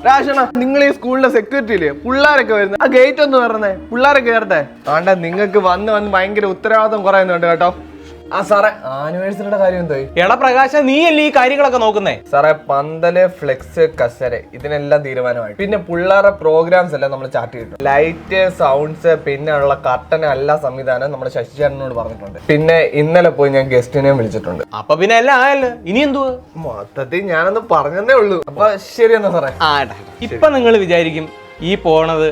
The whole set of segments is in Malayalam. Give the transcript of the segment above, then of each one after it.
രാശണ നിങ്ങൾ ഈ സ്കൂളിലെ സെക്യൂരിറ്റി ഇല്ലേ പിള്ളേരൊക്കെ വരുന്നത് ആ ഗേറ്റ് ഒന്ന് പറഞ്ഞേ പിള്ളേരൊക്കെ കയറട്ടെ ആണ്ട നിങ്ങൾക്ക് വന്ന് ഭയങ്കര ഉത്തരവാദിത്വം കുറയുന്നുണ്ട് കേട്ടോ ആ സാറേ ആനിവേഴ്സറിയുടെ കാര്യം എന്തായി എടാ പ്രകാശ നീ അല്ലേ ഈ കാര്യങ്ങളൊക്കെ നോക്കുന്നേ സാറേ പന്തല് ഫ്ലെക്സ് കസര ഇതിനെല്ലാം തീരുമാനമായി പിന്നെ പിള്ളേരുടെ പ്രോഗ്രാംസ് എല്ലാം നമ്മൾ ചാർട്ട് ചെയ്തിട്ടുണ്ട് ലൈറ്റ് സൗണ്ട്സ് പിന്നെ ഉള്ള കർട്ടൻ എല്ലാ സംവിധാനം നമ്മുടെ ശശിചേട്ടനോട് പറഞ്ഞിട്ടുണ്ട് പിന്നെ ഇന്നലെ പോയി ഞാൻ ഗസ്റ്റിനെയും വിളിച്ചിട്ടുണ്ട് അപ്പൊ പിന്നെ എല്ലാം ആയല്ലോ ഇനി എന്തുവാ മൊത്തത്തിൽ ഞാനൊന്ന് പറഞ്ഞതേ ഉള്ളൂ അപ്പൊ ശരി എന്നാ സാറേ ഇപ്പൊ നിങ്ങൾ വിചാരിക്കും ഈ പോണത്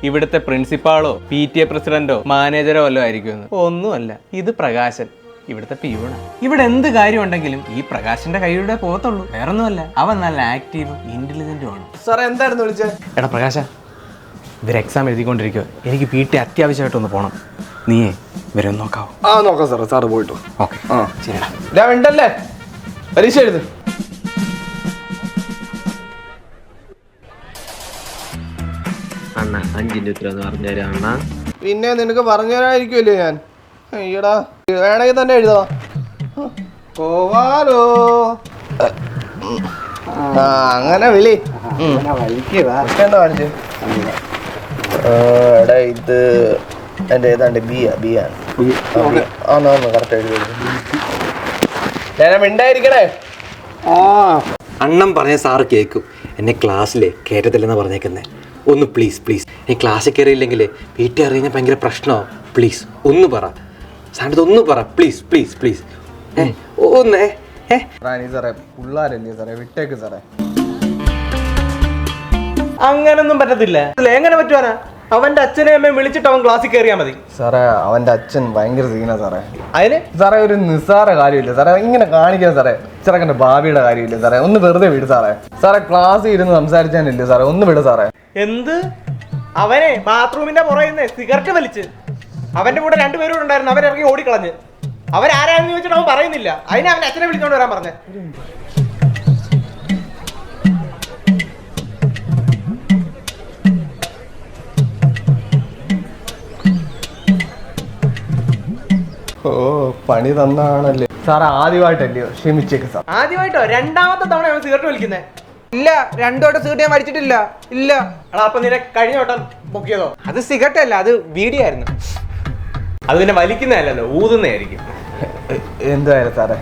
ഇവിടുത്തെ പ്രിൻസിപ്പാളോ PTA പ്രസിഡന്റോ മാനേജറോ വല്ലോ ആയിരിക്കും ഒന്നുമല്ല ഇത് പ്രകാശൻ ഇവിടുത്തെ പിയൂണ ഇവിടെ എന്ത് കാര്യം ഉണ്ടെങ്കിലും ഈ പ്രകാശിന്റെ കൈയുടെ പോകത്തുള്ളൂ വേറൊന്നുമല്ല അവൻ നല്ല ആക്റ്റീവും ഇന്റലിജന്റും ആണ് സാറേ എന്തായിരുന്നു വിളിച്ചത് എടാ പ്രകാശ ഇവർ എക്സാം എഴുതിക്കൊണ്ടിരിക്കുക എനിക്ക് PT അത്യാവശ്യമായിട്ടൊന്ന് പോകണം നീയേ ഇവരെ ഒന്ന് നോക്കാവോ ആ നോക്കാം സാറേ സാറ് പോയിട്ടു ഓക്കെ ശരിടാ ഞാൻ ഉണ്ടല്ലേ പരീക്ഷ എഴുത് അണ്ണ 5ന്റെ ഉത്തരം പറഞ്ഞുതരാം അണ്ണ പിന്നെ നിനക്ക് പറഞ്ഞു തരാതിരിക്കുമല്ലേ ഞാൻ ഈടാ വേണമെങ്കിൽ തന്നെ എഴുതാ പോവാലോ ആ അങ്ങനെ വിളി എന്താ കാണിച്ചു എടാ ഇത് എൻ്റെ ഏതാണ്ട് ബി ആണ് ആന്ന് കറക്റ്റ് എഴുതി ഞാൻ മിണ്ടായിരിക്കണേ അണ്ണൻ പറഞ്ഞ സാറ് കേൾക്കും എന്നെ ക്ലാസ്സിലെ കയറ്റത്തില്ലെന്ന് പറഞ്ഞേക്കുന്നേ ഒന്ന് പ്ലീസ് പ്ലീസ് നീ ക്ലാസ്സിൽ കയറിയില്ലെങ്കിൽ വീട്ടിൽ അറിയാൻ ഭയങ്കര പ്രശ്നമാവും പ്ലീസ് ഒന്ന് പറ സാറിൻ്റെ ഒന്ന് പറ പ്ലീസ് പ്ലീസ് പ്ലീസ് ഒന്നേ സാറേ പിള്ളേരല്ലേ സാറേ വിട്ടേക്ക് സാറേ അങ്ങനൊന്നും പറ്റത്തില്ല എങ്ങനെ പറ്റുവാനാ അവന്റെ അച്ഛനെ അമ്മയും വിളിച്ചിട്ട് അവൻ ക്ലാസ്സിൽ കയറിയാൽ മതി സാറേ അവൻ്റെ അച്ഛൻ ഭയങ്കര സീനാ സാറേ അതിന് സാറേ ഒരു നിസ്സാര കാര്യമില്ല സാറേ ഇങ്ങനെ കാണിക്കാൻ സാറേ ചെറുക്കൻ്റെ ഭാവിയുടെ കാര്യമില്ല സാറേ ഒന്ന് വെറുതെ വിട് സാറേ സാറേ ക്ലാസ്സിൽ ഇരുന്ന് സംസാരിച്ചാനില്ലേ സാറേ ഒന്ന് വിട് സാറേ എന്ത് അവനെ ബാത്റൂമിന്റെ പുറയുന്നേ സിഗരറ്റ് വലിച്ച് അവന്റെ കൂടെ രണ്ടുപേരും ഉണ്ടായിരുന്നു അവരിറങ്ങി ഓടിക്കളഞ്ഞ് അവരാരാന്ന് ചോദിച്ചിട്ട് അവൻ പറയുന്നില്ല അതിനെ അവൻ അച്ഛനെ വിളിച്ചോണ്ട് വരാൻ പറഞ്ഞേ ഓ പണി തന്നാണല്ലേ സാറേ ആദ്യമായിട്ടല്ലയോ ക്ഷമിച്ചേക്ക് സാർ ആദ്യമായിട്ടോ രണ്ടാമത്തെ തവണ അവൻ സിഗരറ്റ് വലിക്കുന്നേ ഇല്ല 2 വട്ടം സിഗരറ്റ് ഞാൻ വലിച്ചിട്ടില്ല ഇല്ല എടാ അപ്പൊ നിന്നെ കഴിഞ്ഞ വട്ടം പൊക്കിയതോ അത് സിഗരറ്റ് അല്ല അത് ബീഡി ആയിരുന്നു അത് പിന്നെ വലിക്കുന്നതല്ലല്ലോ ഊതുന്നതായിരിക്കും എന്തായാലും സാറേ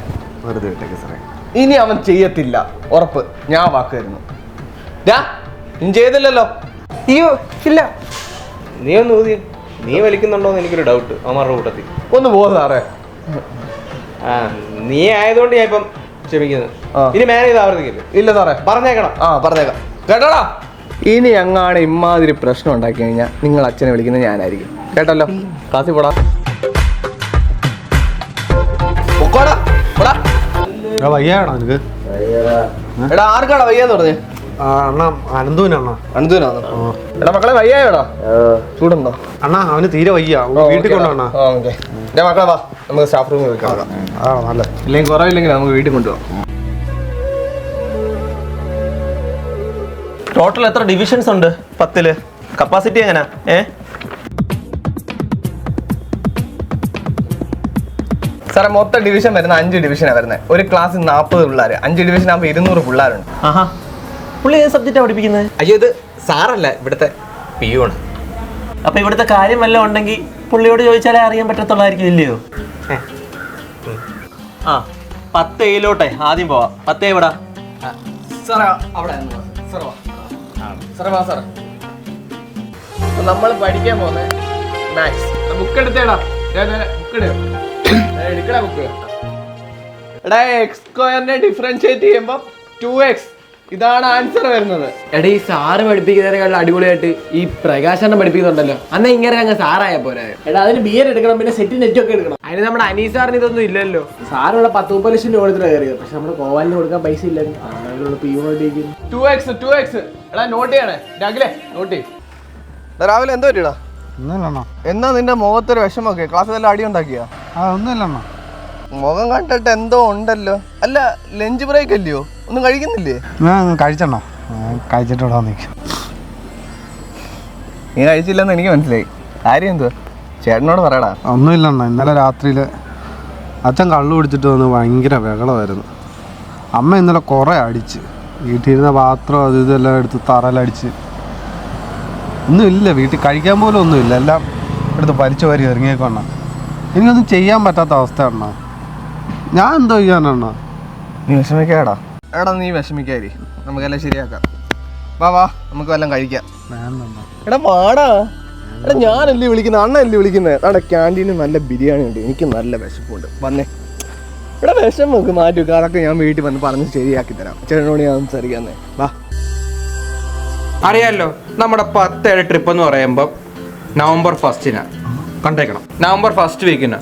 വെറുതെ വിട്ടേക്ക് സാറേ ഇനി അവൻ ചെയ്യത്തില്ല ഉറപ്പ് ഞാൻ വാക്ക് തരുന്നു നീ ചെയ്തില്ലല്ലോ അയ്യോ ഇല്ല നീ ഒന്ന് ഊതി നീ വലിക്കുന്നുണ്ടോന്ന് എനിക്കൊരു ഡൗട്ട് അമറുടെ കൂട്ടത്തിൽ ഒന്ന് പോ സാറേ ആ നീ ആയതുകൊണ്ട് ഞാൻ ഇപ്പം ക്ഷമിക്കുന്നത് ഇനി മാനേജ് ആവർത്തിക്കില്ല ഇല്ല സാറേ പറഞ്ഞേക്കണം പറഞ്ഞേക്കാം കേട്ടോടാ ഇനി അങ്ങാണ് ഇമാതിരി പ്രശ്നം ഉണ്ടാക്കി കഴിഞ്ഞാൽ നിങ്ങൾ അച്ഛനെ വിളിക്കുന്നത് ഞാനായിരിക്കും കേട്ടല്ലോ ക്ലാസ്സിൽ പോടാ വയ്യാടാ എനിക്ക് എടാ ആർക്കാടാ വയ്യാന്ന് പറഞ്ഞേ അണ്ണാ അനന്തുവിനാണോ അനന്തുവിനാണോ എടാ മക്കളെ വയ്യായോടാ ചൂടുണ്ടോ അണ്ണാ അവന് തീരെ വയ്യ വീട്ടിൽ കൊണ്ടുപോണ മക്കളെ വാ നമുക്ക് സ്റ്റാഫ് റൂമിൽ വെക്കാം നല്ല ഇല്ലെങ്കിൽ കുറവില്ലെങ്കിൽ നമുക്ക് വീട്ടിൽ കൊണ്ടുപോകാം ടോട്ടൽ എത്ര ഡിവിഷൻസ് ഉണ്ട് 10 കപ്പാസിറ്റി എങ്ങനാ സാറേ മൊത്തം ഡിവിഷൻ വരുന്ന 5 ഡിവിഷനാണ് വരുന്നത് ഒരു ക്ലാസ്സിൽ 40 പിള്ളേർ 5 ഡിവിഷൻ ആകുമ്പോൾ 200 പിള്ളേരുണ്ട് ആഹാ പുള്ളി ഏത് സബ്ജക്റ്റാണ് പഠിപ്പിക്കുന്നത് അയ്യോ ഇത് സാറല്ല ഇവിടുത്തെ പിയൂണ് അപ്പൊ ഇവിടുത്തെ കാര്യം വല്ലതും ഉണ്ടെങ്കിൽ പുള്ളിയോട് ചോദിച്ചാലേ അറിയാൻ പറ്റത്തുള്ളായിരിക്കും ഇല്ലയോ ആ 10 ആദ്യം പോവാം 10 എവിടാ സാറേ അവിടെ സാറേ നമ്മൾ പഠിക്കാൻ പോകുന്നത് മാത്സ് ബുക്ക് എടുത്തേടാ ബുക്ക് എടുക്കടാ ബുക്ക് എടാ എക്സ് സ്ക്വയറിനെ ഡിഫറൻഷിയേറ്റ് ചെയ്യുമ്പോൾ 2x ഇതാണ് ആൻസർ വരുന്നത്. എടാ ഈ സാറ് പഠിപ്പിക്കുന്നതിനേക്കാൾ അടിപൊളിയായിട്ട് ഈ പ്രകാശനം പഠിപ്പിക്കുന്നുണ്ടല്ലോ അന്ന് ഇങ്ങനെ അങ്ങ് സാറായ പോലെ. എടാ അതിന് ബി എഡ് എടുക്കണം പിന്നെ സെറ്റ് നെറ്റ് ഒക്കെ എടുക്കണം. അതിന് നമ്മുടെ അനീസ് സാറിന് ഇതൊന്നും ഇല്ലല്ലോ. സാറുള്ള 10-30 ലക്ഷം രൂപ കൊടുത്തിട്ട് കയറിയത്. പക്ഷെ നമ്മുടെ കോവാലിന് കൊടുക്കാൻ പൈസ ഇല്ലായിരുന്നു. 2x എടാ നോട്ട് ചെയ്യണേ രാഗിലെ നോട്ട് ചെയ്യും. രാവിലെ എന്തോ പറ്റിയടാ? എന്നാ നിന്റെ മുഖത്തൊരു വിഷമൊക്കെ ക്ലാസ്സിൽ വല്ല അടി ഉണ്ടാക്കിയാ? ഒന്നുമില്ലണ്ണ. മുഖം കണ്ടിട്ട് എന്തോ ഉണ്ടല്ലോ. അല്ല ലഞ്ച് ബ്രേക്ക് അല്ലയോ? ഒന്നും കഴിക്കുന്നില്ലേ? കഴിച്ചണ്ണ കഴിച്ചിട്ട് നിൽക്കും. നീ കഴിച്ചില്ലെന്ന് എനിക്ക് മനസ്സിലായി. കാര്യം എന്തുവാ ചേട്ടനോട് പറയടാ. ഒന്നുമില്ലണ്ണ, ഇന്നലെ രാത്രിയിൽ അച്ഛൻ കള്ളു കുടിച്ചിട്ട് വന്ന് ഭയങ്കര ബഹളമായിരുന്നു. അമ്മ ഇന്നലെ കുറേ അടിച്ച്. വീട്ടിലിരുന്ന പാത്രം അത് ഇതെല്ലാം എടുത്ത് തറയിലടിച്ച് ഒന്നുമില്ല, വീട്ടിൽ കഴിക്കാൻ പോലും ഒന്നുമില്ല, എല്ലാം എടുത്ത് വലിച്ചു വാരി ഇറങ്ങിയേക്കണ്ണ. എനിക്കൊന്നും ചെയ്യാൻ പറ്റാത്ത അവസ്ഥയാണ്. ഞാൻ എന്തോ ചെയ്യാനാണ്? നീ വിഷമിക്കാടാ. എടാ നീ വിഷമിക്കാരി, നമുക്കെല്ലാം ശരിയാക്കാം. വാ നമുക്ക് വല്ലതും കഴിക്കാം. എടാ വാടാ. എടാ ഞാനല്ലേ വിളിക്കുന്നത്, അണ്ണല്ലേ വിളിക്കുന്നത്. എടാ ക്യാൻറ്റീനിൽ നല്ല ബിരിയാണി ഉണ്ട്, എനിക്ക് നല്ല വിശപ്പുണ്ട്, വന്നേ. എടാ വിഷം നമുക്ക് മാറ്റി വെക്കുക, അതൊക്കെ ഞാൻ വീട്ടിൽ വന്ന് പറഞ്ഞ് ശരിയാക്കി തരാം. ചേട്ടനോട് ഞാൻ സംസാരിക്കാന്നേ. വാ. അറിയാമല്ലോ, നമ്മുടെ 10 ട്രിപ്പ് എന്ന് പറയുമ്പോൾ നവംബർ 1 കണ്ടേക്കണം. നവംബർ 1 വീക്കിന്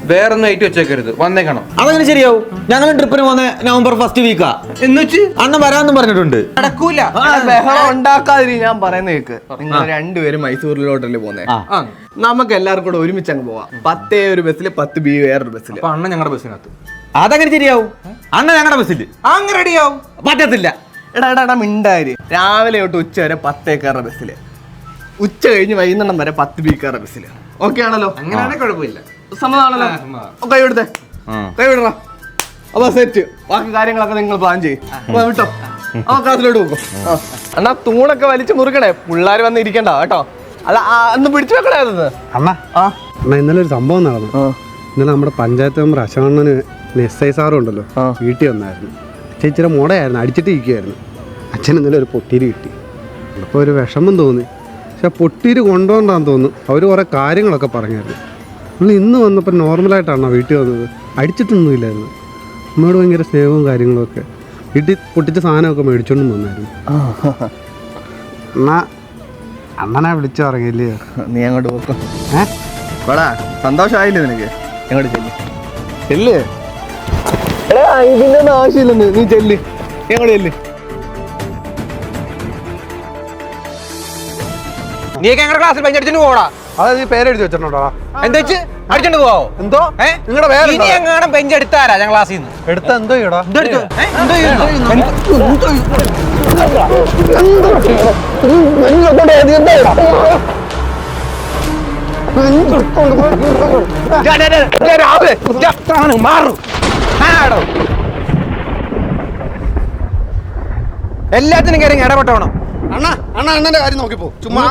വേറൊന്നും ഏറ്റു വെച്ചേക്കരുത്, വന്നേക്കണം. അതങ്ങനെ ശരിയാവും. ഞങ്ങളും ട്രിപ്പിന് പോകുന്ന നവംബർ 1 വീക്കാ. എന്ന് വെച്ച് അണ്ണൻ വരാമെന്നും പറഞ്ഞിട്ടുണ്ട്. നടക്കൂല. ബഹളം ഉണ്ടാക്കാതിരി, ഞാൻ പറയുന്ന കേക്ക്. നിങ്ങൾ രണ്ടുപേരും മൈസൂരിലോട്ടല്ലേ പോന്നേ. നമുക്ക് എല്ലാവർക്കും കൂടെ ഒരുമിച്ച് അങ്ങ് പോവാം. 10 ഒരു ബസ്സിൽ, 10 ബി വേറൊരു ബസ്സിൽ. അപ്പൊ അണ്ണൻ ഞങ്ങളുടെ ബസ്സിനകത്ത്. അതങ്ങനെ ശരിയാവും. അണ്ണൻ ഞങ്ങളുടെ ബസ്സിൽ അങ്ങ് റെഡിയാവും. പറ്റത്തില്ല. എടാ മിണ്ടായി. രാവിലെ തൊട്ട് ഉച്ച വരെ 10 ഏക്കാരുടെ ബസ്സിൽ, ഉച്ച കഴിഞ്ഞ് വൈകുന്നേരം വരെ 10 ബിക്കാരുടെ ബസ്സിൽ. ഓക്കെ ആണല്ലോ? അങ്ങനെയാണെങ്കിൽ കുഴപ്പമില്ല. സമ്മതമാണല്ലോ? കൈ വിടുത്തേ, കൈ വിടണ. അപ്പൊ സെറ്റ്. ബാക്കി കാര്യങ്ങളൊക്കെ നിങ്ങൾ പ്ലാൻ ചെയ്യും. വിട്ടോ, ആ ക്ലാസ്സിലോട്ട് പോകും. എന്നാ തൂണൊക്കെ വലിച്ചു മുറുക്കണേ, പിള്ളേർ വന്ന് ഇരിക്കണ്ട കേട്ടോ. അല്ല ഒന്ന് പിടിച്ചു വെക്കണേ അതൊന്ന്. അണ്ണാ ഇന്നലെ ഒരു സംഭവം നടന്നു. ഇന്നലെ നമ്മുടെ പഞ്ചായത്ത് മെമ്പർ അശോകണ്ണന് SI സാറും ഉണ്ടല്ലോ, വീട്ടിൽ വന്നായിരുന്നു. ചേച്ചിയുടെ മുടയായിരുന്നു, അടിച്ചിട്ട് ഇരിക്കുമായിരുന്നു. അച്ഛൻ ഇന്നലെ ഒരു പൊട്ടീര് കിട്ടി. അപ്പോൾ ഒരു വിഷമം തോന്നി. പക്ഷെ പൊട്ടീര് കൊണ്ടുപോകണ്ടാന്ന് തോന്നുന്നു. അവർ കുറേ കാര്യങ്ങളൊക്കെ പറഞ്ഞായിരുന്നു. നമ്മൾ ഇന്ന് വന്നപ്പോൾ നോർമലായിട്ടാണോ വീട്ടിൽ വന്നത്, അടിച്ചിട്ടൊന്നുമില്ലായിരുന്നു. അമ്മയോട് ഭയങ്കര സ്നേഹവും കാര്യങ്ങളൊക്കെ. വീട്ടിൽ പൊട്ടിച്ച സാധനമൊക്കെ മേടിച്ചോണ്ടും വന്നായിരുന്നു. അണ്ണനെ വിളിച്ചു പറഞ്ഞില്ലേ? നീ അങ്ങോട്ട് പോക്കോ. വേടാ, സന്തോഷമായില്ലേ നിനക്ക്? എങ്ങോട്ട് ചെല്ല്. എടാ ഇതിന്റെ ഒന്നും ആവശ്യമില്ലെന്ന്, നീ ചെല്ല്, എങ്ങോട്ട് ചെല്ല്. നീക്ക് ഞങ്ങളുടെ ക്ലാസ്സിൽ പെഞ്ചടിച്ചിട്ട് പോടാ. അതായത് പേരെഴുതി വെച്ചിട്ടുണ്ടോ? എന്താ വെച്ച് അടിച്ചോണ്ട് പോവോ? എന്തോ നിങ്ങളുടെ പേര് ഇനി എങ്ങാനും ബെഞ്ചെടുത്താരാ ഞങ്ങൾ ക്ലാസ്സിൽ നിന്ന് എടുത്ത എന്തോ ഇടാ? എല്ലാത്തിനും കയറി ഇടപെട്ടോണം. അണ്ണന്റെ കാര്യം നോക്കിപ്പോ ചുമ്മാ